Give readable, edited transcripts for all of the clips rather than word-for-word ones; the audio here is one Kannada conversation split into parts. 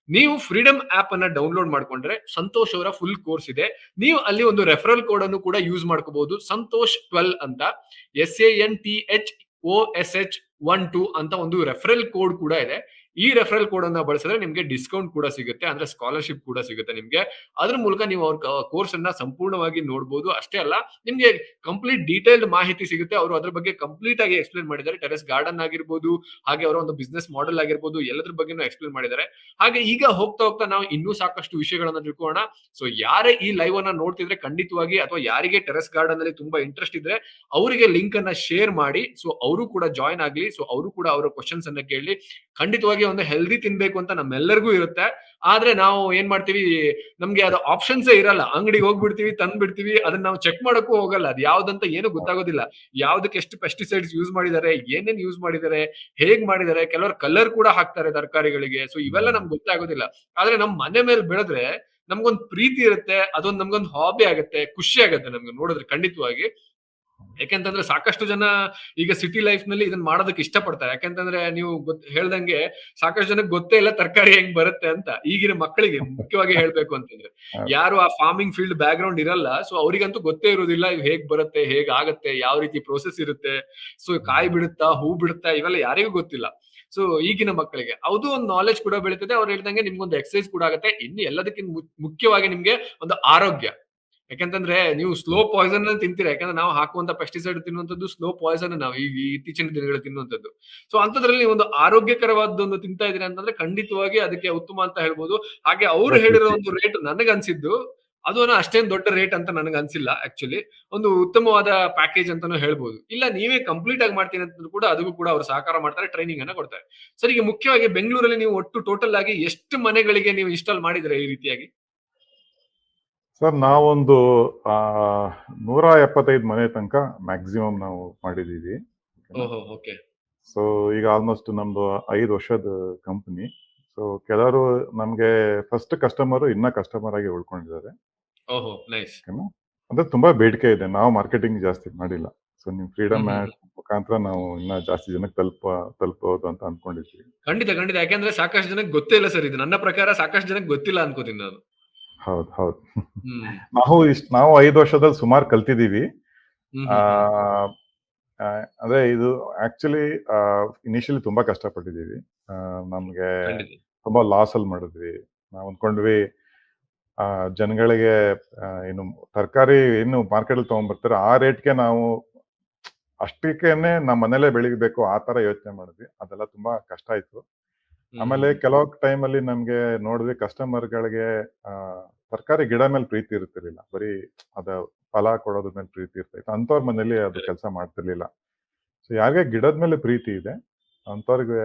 ನೀವು ಫ್ರೀಡಮ್ ಆಪ್ ಅನ್ನ ಡೌನ್ಲೋಡ್ ಮಾಡ್ಕೊಂಡ್ರೆ ಸಂತೋಷ್ ಅವರ ಫುಲ್ ಕೋರ್ಸ್ ಇದೆ. ನೀವು ಅಲ್ಲಿ ಒಂದು ರೆಫರಲ್ ಕೋಡ್ ಅನ್ನು ಕೂಡ ಯೂಸ್ ಮಾಡ್ಕೋಬಹುದು. ಸಂತೋಷ್ 12 ಅಂತ SANTHOSH12 ಅಂತ ಒಂದು ರೆಫರಲ್ ಕೋಡ್ ಕೂಡ ಇದೆ. ಈ ರೆಫರಲ್ ಕೋಡ್ ಅನ್ನ ಬಳಸಿದ್ರೆ ನಿಮ್ಗೆ ಡಿಸ್ಕೌಂಟ್ ಕೂಡ ಸಿಗುತ್ತೆ, ಅಂದ್ರೆ ಸ್ಕಾಲರ್ಶಿಪ್ ಕೂಡ ಸಿಗುತ್ತೆ ನಿಮ್ಗೆ. ಅದ್ರ ಮೂಲಕ ನೀವು ಅವ್ರ ಕೋರ್ಸ್ ಅನ್ನ ಸಂಪೂರ್ಣವಾಗಿ ನೋಡಬಹುದು. ಅಷ್ಟೇ ಅಲ್ಲ, ನಿಮ್ಗೆ ಕಂಪ್ಲೀಟ್ ಡೀಟೇಲ್ಡ್ ಮಾಹಿತಿ ಸಿಗುತ್ತೆ. ಅವರು ಅದ್ರ ಬಗ್ಗೆ ಕಂಪ್ಲೀಟ್ ಆಗಿ ಎಕ್ಸ್ಪ್ಲೇನ್ ಮಾಡಿದ್ದಾರೆ. ಟೆರೆಸ್ ಗಾರ್ಡನ್ ಆಗಿರ್ಬೋದು, ಹಾಗೆ ಅವರ ಒಂದು ಬಿಸ್ನೆಸ್ ಮಾಡೆಲ್ ಆಗಿರ್ಬೋದು, ಎಲ್ಲದ್ರ ಬಗ್ಗೆನೂ ಎಕ್ಸ್ಪ್ಲೇನ್ ಮಾಡಿದ್ದಾರೆ. ಹಾಗೆ ಈಗ ಹೋಗ್ತಾ ಹೋಗ್ತಾ ನಾವು ಇನ್ನೂ ಸಾಕಷ್ಟು ವಿಷಯಗಳನ್ನ ತಿಳ್ಕೊಳ್ಳೋಣ. ಸೊ ಯಾರೇ ಈ ಲೈವ್ ಅನ್ನ ನೋಡ್ತಿದ್ರೆ ಖಂಡಿತವಾಗಿ, ಅಥವಾ ಯಾರಿಗೆ ಟೆರೆಸ್ ಗಾರ್ಡನ್ ಅಲ್ಲಿ ತುಂಬಾ ಇಂಟ್ರೆಸ್ಟ್ ಇದ್ರೆ ಅವರಿಗೆ ಲಿಂಕ್ ಅನ್ನ ಶೇರ್ ಮಾಡಿ. ಸೊ ಅವರು ಕೂಡ ಜಾಯ್ನ್ ಆಗ್ಲಿ. ಸೊ ಅವರು ಕೂಡ ಅವರ ಕ್ವಶನ್ಸ್ ಅನ್ನ ಕೇಳಿ. ಖಂಡಿತವಾಗಿ ಒಂದು ಹೆಲ್ದಿ ತಿನ್ಬೇಕು ಅಂತ ನಮ್ಮೆಲ್ಲರಿಗೂ ಇರುತ್ತೆ. ಆದ್ರೆ ನಾವು ಏನ್ ಮಾಡ್ತೀವಿ, ನಮ್ಗೆ ಅದು ಆಪ್ಷನ್ಸ್ ಇರಲ್ಲ. ಅಂಗಡಿಗೆ ಹೋಗ್ಬಿಡ್ತೀವಿ, ತಂದ್ಬಿಡ್ತೀವಿ, ಅದನ್ನ ನಾವು ಚೆಕ್ ಮಾಡಕ್ಕೂ ಹೋಗಲ್ಲ. ಅದು ಯಾವ್ದಂತ ಏನು ಗೊತ್ತಾಗೋದಿಲ್ಲ. ಯಾವ್ದಕ್ಕೆ ಎಷ್ಟು ಪೆಸ್ಟಿಸೈಡ್ಸ್ ಯೂಸ್ ಮಾಡಿದ್ದಾರೆ, ಏನೇನ್ ಯೂಸ್ ಮಾಡಿದ್ದಾರೆ, ಹೇಗ್ ಮಾಡಿದ್ದಾರೆ, ಕೆಲವರು ಕಲರ್ ಕೂಡ ಹಾಕ್ತಾರೆ ತರಕಾರಿಗಳಿಗೆ. ಸೊ ಇವೆಲ್ಲ ನಮ್ಗೆ ಗೊತ್ತಾಗೋದಿಲ್ಲ. ಆದ್ರೆ ನಮ್ ಮನೆ ಮೇಲೆ ಬೆಳೆದ್ರೆ ನಮ್ಗೊಂದ್ ಪ್ರೀತಿ ಇರುತ್ತೆ, ಅದೊಂದು ನಮ್ಗೊಂದು ಹಾಬಿ ಆಗುತ್ತೆ, ಖುಷಿ ಆಗುತ್ತೆ ನಮ್ಗೆ ನೋಡಿದ್ರೆ ಖಂಡಿತವಾಗಿ. ಯಾಕೆಂತಂದ್ರೆ ಸಾಕಷ್ಟು ಜನ ಈಗ ಸಿಟಿ ಲೈಫ್ ನಲ್ಲಿ ಇದನ್ನ ಮಾಡೋದಕ್ಕೆ ಇಷ್ಟಪಡ್ತಾರೆ. ಯಾಕೆಂತಂದ್ರೆ ನೀವು ಹೇಳ್ದಂಗೆ ಸಾಕಷ್ಟು ಜನಕ್ಕೆ ಗೊತ್ತೇ ಇಲ್ಲ ತರಕಾರಿ ಹೆಂಗ್ ಬರುತ್ತೆ ಅಂತ. ಈಗಿನ ಮಕ್ಕಳಿಗೆ ಮುಖ್ಯವಾಗಿ ಹೇಳ್ಬೇಕು ಅಂತಂದ್ರೆ, ಯಾರು ಆ ಫಾರ್ಮಿಂಗ್ ಫೀಲ್ಡ್ ಬ್ಯಾಕ್ ಗ್ರೌಂಡ್ ಇರಲ್ಲ, ಸೊ ಅವರಿಗಂತೂ ಗೊತ್ತೇ ಇರೋದಿಲ್ಲ ಇವ್ ಹೇಗ್ ಬರುತ್ತೆ, ಹೇಗ್ ಆಗತ್ತೆ, ಯಾವ ರೀತಿ ಪ್ರೋಸೆಸ್ ಇರುತ್ತೆ, ಸೊ ಕಾಯಿ ಬಿಡುತ್ತಾ, ಹೂ ಬಿಡುತ್ತಾ, ಇವೆಲ್ಲ ಯಾರಿಗೂ ಗೊತ್ತಿಲ್ಲ. ಸೊ ಈಗಿನ ಮಕ್ಕಳಿಗೆ ಅದು ಒಂದು ನಾಲೆಜ್ ಕೂಡ ಬೆಳೀತದೆ. ಅವ್ರು ಹೇಳ್ದಂಗೆ ನಿಮ್ಗೊಂದು ಎಕ್ಸರ್ಸೈಸ್ ಕೂಡ ಆಗುತ್ತೆ. ಇನ್ನು ಎಲ್ಲದಕ್ಕಿಂತ ಮುಖ್ಯವಾಗಿ ನಿಮ್ಗೆ ಒಂದು ಆರೋಗ್ಯ. ಯಾಕಂತಂದ್ರೆ ನೀವು ಸ್ಲೋ ಪಾಯ್ಸನ್ ತಿಂತೀರಾ. ಯಾಕಂದ್ರೆ ನಾವು ಹಾಕುವಂತ ಪೆಸ್ಟಿಸೈಡ್ ತಿನ್ನುವಂತದ್ದು ಸ್ಲೋ ಪಾಯ್ಸನ್. ನಾವು ಈ ಇತ್ತೀಚಿನ ದಿನಗಳು ತಿನ್ನುವಂತದ್ದು. ಸೊ ಅಂತದ್ರಲ್ಲಿ ಒಂದು ಆರೋಗ್ಯಕರವಾದೊಂದು ತಿಂತಾ ಇದೀರಿ ಅಂತಂದ್ರೆ ಖಂಡಿತವಾಗಿ ಅದಕ್ಕೆ ಉತ್ತಮ ಅಂತ ಹೇಳ್ಬೋದು. ಹಾಗೆ ಅವ್ರು ಹೇಳಿರೋ ಒಂದು ರೇಟ್ ನನಗನ್ಸಿದ್ದು ಅದು ಅಷ್ಟೇನ್ ದೊಡ್ಡ ರೇಟ್ ಅಂತ ನನಗೆ ಅನ್ಸಿಲ್ಲ. ಆಕ್ಚುಲಿ ಒಂದು ಉತ್ತಮವಾದ ಪ್ಯಾಕೇಜ್ ಅಂತಾನು ಹೇಳ್ಬೋದು. ಇಲ್ಲ ನೀವೇ ಕಂಪ್ಲೀಟ್ ಆಗಿ ಮಾಡ್ತೀನಿ ಅಂತಂದ್ರೂ ಕೂಡ ಅದಕ್ಕೂ ಕೂಡ ಅವರು ಸಹಕಾರ ಮಾಡ್ತಾರೆ, ಟ್ರೈನಿಂಗ್ ಅನ್ನ ಕೊಡ್ತಾರೆ. ಸರ್, ಈಗ ಮುಖ್ಯವಾಗಿ ಬೆಂಗಳೂರಲ್ಲಿ ನೀವು ಒಟ್ಟು ಟೋಟಲ್ ಆಗಿ ಎಷ್ಟು ಮನೆಗಳಿಗೆ ನೀವು ಇನ್ಸ್ಟಾಲ್ ಮಾಡಿದ್ರೆ ಈ ರೀತಿಯಾಗಿ? ಸರ್, ನಾವೊಂದು 175 ಮನೆ ತನಕ ಮ್ಯಾಕ್ಸಿಮಮ್ ನಾವು ಮಾಡಿದೀವಿ. ಸೊ ಈಗ ಆಲ್ಮೋಸ್ಟ್ ನಮ್ದು 5 ವರ್ಷದ ಕಂಪನಿ. ಸೊ ಕೆಲವರು ನಮ್ಗೆ ಫಸ್ಟ್ ಕಸ್ಟಮರ್ ಇನ್ನ ಕಸ್ಟಮರ್ ಆಗಿ ಉಳ್ಕೊಂಡಿದ್ದಾರೆ. ಅಂದ್ರೆ ತುಂಬಾ ಬೇಡಿಕೆ ಇದೆ. ನಾವು ಮಾರ್ಕೆಟಿಂಗ್ ಜಾಸ್ತಿ ಮಾಡಿಲ್ಲ. ಸೊ ನಿಮ್ ಫ್ರೀಡಮ್ ಆಡ್ ಮುಖಾಂತರ ನಾವು ಇನ್ನ ಜಾಸ್ತಿ ಜನಕ್ಕೆ ತಲುಪಬಹುದು ಅಂತ ಅನ್ಕೊಂಡಿದ್ವಿ. ಖಂಡಿತ. ಯಾಕಂದ್ರೆ ಸಾಕಷ್ಟು ಜನಕ್ಕೆ ಗೊತ್ತೇ ಇಲ್ಲ ಸರ್. ಇದು ನನ್ನ ಪ್ರಕಾರ ಸಾಕಷ್ಟು ಜನಕ್ಕೆ ಗೊತ್ತಿಲ್ಲ ಅನ್ಕೋತೀನಿ ನಾನು. ಹೌದು. ನಾವು 5 ವರ್ಷದಲ್ಲಿ ಸುಮಾರು ಕಲ್ತಿದೀವಿ. ಅಂದ್ರೆ ಇದು ಆಕ್ಚುಲಿ ಇನಿಷಿಯಲಿ ತುಂಬಾ ಕಷ್ಟಪಟ್ಟಿದೀವಿ. ನಮ್ಗೆ ತುಂಬಾ ಲಾಸ್ ಅಲ್ಲಿ ಮಾಡಿದ್ವಿ. ನಾವು ಅನ್ಕೊಂಡ್ವಿ ಜನಗಳಿಗೆ ಏನು ತರಕಾರಿ ಏನು ಮಾರ್ಕೆಟ್ ಅಲ್ಲಿ ತಗೊಂಡ್ಬರ್ತಾರೆ ಆ ರೇಟ್ಗೆ ನಾವು ಅಷ್ಟಕ್ಕೇನೆ ನಮ್ಮ ಮನೇಲೆ ಬೆಳಿಬೇಕು ಆ ತರ ಯೋಚನೆ ಮಾಡಿದ್ವಿ. ಅದೆಲ್ಲ ತುಂಬಾ ಕಷ್ಟ ಆಯ್ತು. ಆಮೇಲೆ ಕೆಲವು ಟೈಮಲ್ಲಿ ನಮ್ಗೆ ನೋಡಿದ್ವಿ ಕಸ್ಟಮರ್ಗಳಿಗೆ ತರಕಾರಿ ಗಿಡ ಮೇಲೆ ಪ್ರೀತಿ ಇರ್ತಿರ್ಲಿಲ್ಲ. ಬರೀ ಅದ ಫಲ ಕೊಡೋದ್ರ ಮೇಲೆ ಪ್ರೀತಿ ಇರ್ತಾಯಿತ್ತು. ಅಂಥವ್ರ ಮನೇಲಿ ಅದು ಕೆಲಸ ಮಾಡ್ತಿರ್ಲಿಲ್ಲ. ಸೊ ಯಾರಿಗೆ ಗಿಡದ ಮೇಲೆ ಪ್ರೀತಿ ಇದೆ ಅಂಥವ್ರಿಗೆ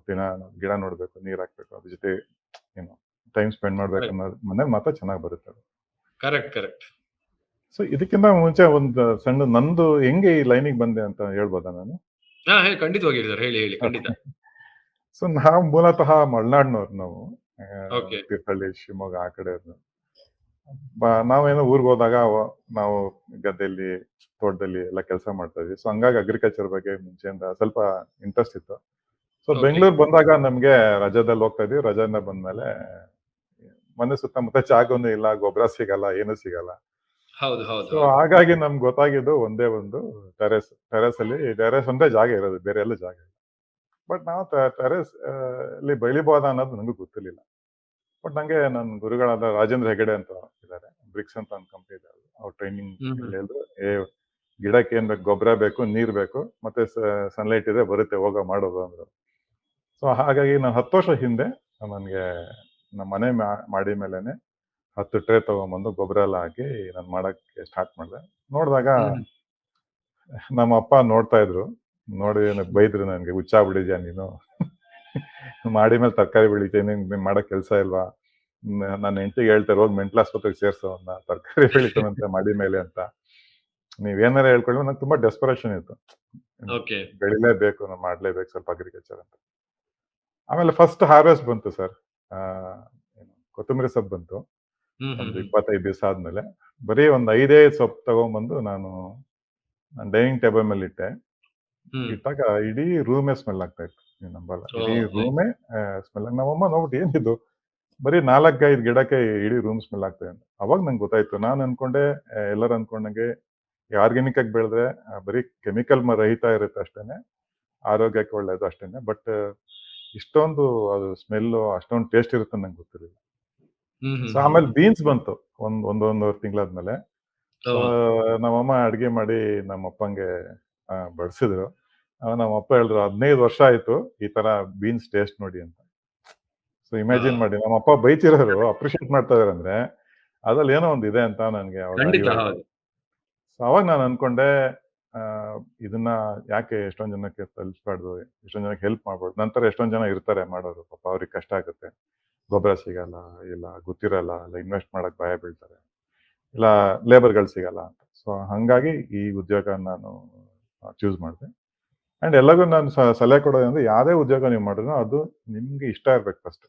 ದಿನ ಗಿಡ ನೋಡ್ಬೇಕು, ನೀರ್ ಹಾಕ್ಬೇಕು, ಅದ್ರ ಜೊತೆ ಏನು ಟೈಮ್ ಸ್ಪೆಂಡ್ ಮಾಡ್ಬೇಕು ಅನ್ನೋ ಮನೇಲಿ ಮಾತ್ರ ಚೆನ್ನಾಗಿ ಬರುತ್ತೆ ಅದು. ಕರೆಕ್ಟ್. ಸೊ ಇದಕ್ಕಿಂತ ಮುಂಚೆ ಒಂದು ಸಣ್ಣ ನಂದು ಹೆಂಗೆ ಈ ಲೈನಿಗೆ ಬಂದೆ ಅಂತ ಹೇಳ್ಬೋದಾ ನಾನು? ಖಂಡಿತವಾಗಿ ಹೇಳಿ. ಖಂಡಿತ. ಸೊ ನಾವು ಮೂಲತಃ ಮಲೆನಾಡಿನವ್ರು. ನಾವು ತೀರ್ಥಹಳ್ಳಿ, ಶಿವಮೊಗ್ಗ ಆ ಕಡೆ. ನಾವೇನೋ ಊರ್ಗ್ ಹೋದಾಗ ನಾವು ಗದ್ದೆಯಲ್ಲಿ, ತೋಟದಲ್ಲಿ ಎಲ್ಲ ಕೆಲಸ ಮಾಡ್ತಾ ಇದ್ವಿ. ಸೊ ಹಂಗಾಗಿ ಅಗ್ರಿಕಲ್ಚರ್ ಬಗ್ಗೆ ಮುಂಚೆಯಿಂದ ಸ್ವಲ್ಪ ಇಂಟ್ರೆಸ್ಟ್ ಇತ್ತು. ಸೊ ಬೆಂಗಳೂರು ಬಂದಾಗ ನಮ್ಗೆ ರಜಾದಲ್ಲಿ ಹೋಗ್ತಾ ಇದ್ವಿ. ರಜಾದಿಂದ ಬಂದ್ಮೇಲೆ ಮನೆ ಸುತ್ತಮುತ್ತ ಜಾಗನೂ ಇಲ್ಲ, ಗೊಬ್ಬರ ಸಿಗಲ್ಲ, ಏನು ಸಿಗಲ್ಲ. ಸೊ ಹಾಗಾಗಿ ನಮ್ಗೆ ಗೊತ್ತಾಗಿದ್ದು ಒಂದೇ ಒಂದು ಟೆರೇಸ್ ಒಂದೇ ಜಾಗ ಇರೋದು, ಬೇರೆ ಎಲ್ಲ ಜಾಗ ಇಲ್ಲ. ಬಟ್ ನಾವು ಟೆರೇಸ್ ಅಲ್ಲಿ ಬೆಳಿಬೋದ ಅನ್ನೋದು ನನಗೂ ಗೊತ್ತಿರ್ಲಿಲ್ಲ. ಬಟ್ ನಂಗೆ ನನ್ನ ಗುರುಗಳಾದ ರಾಜೇಂದ್ರ ಹೆಗಡೆ ಅಂತ ಇದ್ದಾರೆ, ಬ್ರಿಕ್ಸ್ ಅಂತ ಒಂದು ಕಂಪ್ನಿ ಇದೆ. ಅವ್ರ ಟ್ರೈನಿಂಗ್ ಹೇಳಿದ್ರು, ಗಿಡಕ್ಕೆ ಏನ್ ಬೇಕು, ಗೊಬ್ಬರ ಬೇಕು, ನೀರ್ ಬೇಕು, ಮತ್ತೆ ಸನ್ಲೈಟ್ ಇದೆ, ಬರುತ್ತೆ, ಹೋಗೋ ಮಾಡೋದು ಅಂದ್ರು. ಸೊ ಹಾಗಾಗಿ ನಾನು 10 ವರ್ಷ ಹಿಂದೆ ನನಗೆ ನಮ್ಮ ಮನೆ ಮಾಡಿ ಮೇಲೆನೆ 10 ಟ್ರೇ ತಗೊಂಡ್ಬಂದು ಗೊಬ್ಬರ ಎಲ್ಲ ಹಾಕಿ ನಾನು ಮಾಡಕ್ಕೆ ಸ್ಟಾರ್ಟ್ ಮಾಡಿದೆ. ನೋಡಿದಾಗ ನಮ್ಮ ಅಪ್ಪ ನೋಡ್ತಾ ಇದ್ರು. ನೋಡಿ ಬೈದ್ರು, ನನ್ಗೆ ಹುಚ್ಚಾಗ್ಬಿಟ್ಟಿದ್ಯಾ ನೀನು, ಮಾಡಿ ಮೇಲೆ ತರಕಾರಿ ಬೆಳಿತೀನಿ, ಮಾಡಕ್ ಕೆಲಸ ಇಲ್ವಾ? ನನ್ನ ಹೆಂಡತಿಗೆ ಹೇಳ್ತಾರೆ, ಹೋಗಿ ಮೆಂಟಲ್ ಆಸ್ಪತ್ರೆಗೆ ಸೇರ್ಸೋ ಅನ್ನ, ತರಕಾರಿ ಬೆಳಿತಾನಂತೆ ಮಾಡಿ ಮೇಲೆ ಅಂತ. ನೀವೇನಾರ ಹೇಳ್ಕೊಳ್ಳಿ. ನಂಗೆ ತುಂಬಾ ಡೆಸ್ಪರೇಷನ್ ಇತ್ತು, ಬೆಳಿಲೇಬೇಕು, ನಾನು ಮಾಡ್ಲೇಬೇಕು ಸ್ವಲ್ಪ ಅಗ್ರಿಕಲ್ಚರ್ ಅಂತ. ಆಮೇಲೆ ಫಸ್ಟ್ ಹಾರ್ವೆಸ್ಟ್ ಬಂತು ಸರ್. ಕೊತ್ತಂಬರಿ ಸೊಪ್ಪು ಬಂತು ಒಂದು 25 ದಿವಸ ಆದ್ಮೇಲೆ. ಬರೀ ಒಂದು 5 ಸೊಪ್ಪು ತಗೊಂಡ್ಬಂದು ನಾನು ಡೈನಿಂಗ್ ಟೇಬಲ್ ಮೇಲೆ ಇಟ್ಟೆ. ಇಟ್ಟಾಗ ಇಡೀ ರೂಮೇ ಸ್ಮೆಲ್ ಆಗ್ತಾ ಇತ್ತು. ನೀವು ನಂಬಲ್ಲ. ಇಡೀ ಓಹ್! ರೂಮೇ ಸ್ಮೆಲ್. ನಮ್ಮಮ್ಮ ನೋಡ್ಬಿಟ್ಟು ಏನಿದು ಬರೀ 4-5 ಗಿಡಕ್ಕೆ ಇಡೀ ರೂಮ್ ಸ್ಮೆಲ್ ಆಗ್ತದೆ ಅಂತ. ಅವಾಗ ನಂಗೆ ಗೊತ್ತಾಯ್ತು. ನಾನು ಅನ್ಕೊಂಡೆ ಎಲ್ಲರೂ ಅನ್ಕೊಂಡಂಗೆ ಆರ್ಗ್ಯಾನಿಕ್ ಆಗಿ ಬೆಳೆದ್ರೆ ಬರೀ ಕೆಮಿಕಲ್ ರಹಿತ ಇರುತ್ತೆ ಅಷ್ಟೇನೆ, ಆರೋಗ್ಯಕ್ಕೆ ಒಳ್ಳೇದು ಅಷ್ಟೇನೆ. ಬಟ್ ಇಷ್ಟೊಂದು ಅದು ಸ್ಮೆಲ್ಲು ಅಷ್ಟೊಂದು ಟೇಸ್ಟ್ ಇರುತ್ತೆ ನಂಗೆ ಗೊತ್ತಿರಲಿಲ್ಲ. ಹ್ಮ್ ಸೊ ಹ್ಮ್ ಹ್ಮ್ ಆಮೇಲೆ ಬೀನ್ಸ್ ಬಂತು ಒಂದೂವರೆ ತಿಂಗಳಾದ್ಮೇಲೆ. ಸೊ ಓಹ್! ನಮ್ಮಮ್ಮ ಅಡ್ಗೆ ಮಾಡಿ ನಮ್ಮಪ್ಪಂಗೆ ಬಡಿಸಿದ್ರು. ನಮ್ಮಪ್ಪ ಹೇಳಿದ್ರು 15 ವರ್ಷ ಆಯ್ತು ಈ ತರ ಬೀನ್ಸ್ ಟೇಸ್ಟ್ ನೋಡಿ ಅಂತ. ಸೊ ಇಮ್ಯಾಜಿನ್ ಮಾಡಿ ನಮ್ಮಪ್ಪ ಬೈತಿರೋರು ಅಪ್ರಿಶಿಯೇಟ್ ಮಾಡ್ತಾ ಇದಾರೆ ಅಂದ್ರೆ ಅದ್ರಲ್ಲಿ ಏನೋ ಒಂದು ಇದೆ ಅಂತ ನನಗೆ ಅವಾಗ ಖಂಡಿತ ಅರಿವಾಯ್ತು. ಹೌದು. ಸೊ ಅವಾಗ ನಾನು ಅನ್ಕೊಂಡೆ ಆ, ಇದನ್ನ ಯಾಕೆ ಎಷ್ಟೊಂದ್ ಜನಕ್ಕೆ ತಲುಪಿಸ್ಬಾರ್ದು, ಎಷ್ಟೊಂದ್ ಜನಕ್ಕೆ ಹೆಲ್ಪ್ ಮಾಡ್ಬೋದು. ನಂತರ ಎಷ್ಟೊಂದ್ ಜನ ಇರ್ತಾರೆ ಮಾಡೋರು, ಪಾಪ ಅವ್ರಿಗೆ ಕಷ್ಟ ಆಗುತ್ತೆ, ಗೊಬ್ಬರ ಸಿಗಲ್ಲ, ಇಲ್ಲ ಗೊತ್ತಿರಲ್ಲ, ಇಲ್ಲ ಇನ್ವೆಸ್ಟ್ ಮಾಡಕ್ ಭಯ ಬೀಳ್ತಾರೆ, ಇಲ್ಲ ಲೇಬರ್ಗಳು ಸಿಗಲ್ಲ ಅಂತ. ಸೊ ಹಂಗಾಗಿ ಈ ಉದ್ಯೋಗ ನಾನು ಚೂಸ್ ಮಾಡಿದೆ. ಅಂಡ್ ಎಲ್ಲರಿಗೂ ನಾನು ಸಲಹೆ ಕೊಡೋದಂದ್ರೆ ಯಾವ್ದೇ ಉದ್ಯೋಗ ನೀವು ಮಾಡಿದ್ರು ಅದು ನಿಮ್ಗೆ ಇಷ್ಟ ಇರ್ಬೇಕು ಫಸ್ಟ್.